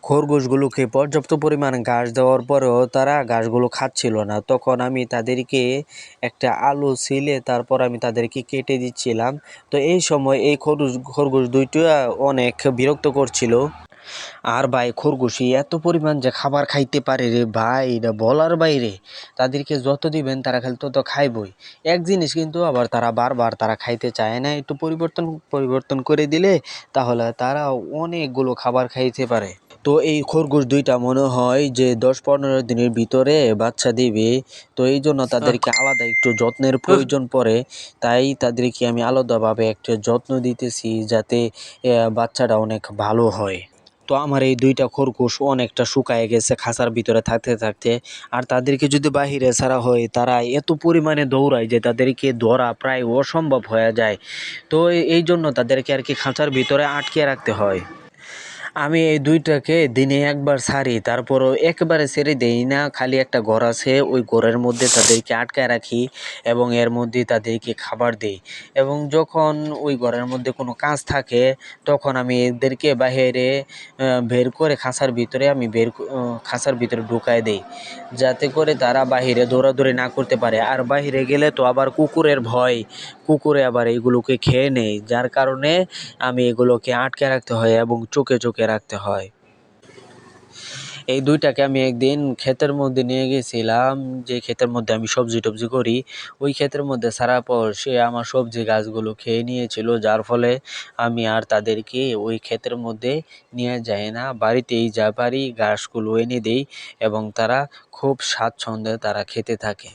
খরগোশগুলোকে পর্যাপ্ত পরিমাণ ঘাস দেওয়ার পরেও তারা ঘাসগুলো খাচ্ছিল না। তখন আমি তাদেরকে একটা আলু ছিলে তারপর আমি তাদেরকে কেটে দিচ্ছিলাম। তো এই সময় এই খরগোশ দুইটা অনেক বিরক্ত করছিল। আর ভাই খরগোশই এত পরিমাণ যে খাবার খাইতে পারে রে ভাই, এটা বলার বাইরে। তাদেরকে যত দিবেন তারা খালি তত খাইবই। এক জিনিস কিন্তু আবার তারা বারবার তারা খাইতে চায় না, একটু পরিবর্তন পরিবর্তন করে দিলে তাহলে তারা অনেকগুলো খাবার খাইতে পারে। তো এই খরগোশ দুইটা মনে হয় যে 10-15 দিনের ভিতরে বাচ্চা দিবে। তো এই জন্য তাদেরকে আলাদা একটু যত্নের প্রয়োজন পড়ে। তাই তাদেরকে আমি আলাদাভাবে একটা যত্ন দিতেছি যাতে বাচ্চাটা অনেক ভালো হয়। তো আমার এই দুইটা খরগোশ অনেকটা শুকায় গেছে খাঁচার ভিতরে থাকতে থাকতে। আর তাদেরকে যদি বাহিরে ছাড়া হয় তারা এত পরিমাণে দৌড়ায় যে তাদেরকে ধরা প্রায় অসম্ভব হয়ে যায়। তো এই জন্য তাদেরকে আর কি খাঁচার ভিতরে আটকে রাখতে হয়। আমি এই দুইটাকে দিনে একবার ছাড়ি, তারপরও একেবারে ছেড়ে দেই না। খালি একটা ঘর আছে, ওই ঘরের মধ্যে তাদেরকে আটকায় রাখি এবং এর মধ্যে তাদেরকে খাবার দিই। এবং যখন ওই ঘরের মধ্যে কোনো কাজ থাকে তখন আমি এদেরকে বাইরে বের করে খাঁচার ভিতরে ঢুকায় দেই, যাতে করে তারা বাহিরে দৌড়াদৌড়ি না করতে পারে। আর বাহিরে গেলে তো আবার কুকুরের ভয়, কুকুরে আবার এইগুলোকে খেয়ে নেয়, যার কারণে আমি এগুলোকে আটকে রাখতে হয় এবং চোখে চোখে রাখতে হয়। এই দুইটাকে আমি একদিন ক্ষেতের মধ্যে নিয়ে গেছিলাম, যে ক্ষেতের মধ্যে আমি সবজি টবজি করি। ওই ক্ষেতের মধ্যে ছাড়ার পর সে আমার সবজি গাছগুলো খেয়ে নিয়েছিল, যার ফলে আমি আর তাদেরকে ওই ক্ষেতের মধ্যে নিয়ে যাই না, বাড়িতেই যা পারি ঘাসগুলো এনে দেই এবং তারা খুব স্বাচ্ছন্দ্যে তারা খেতে থাকে।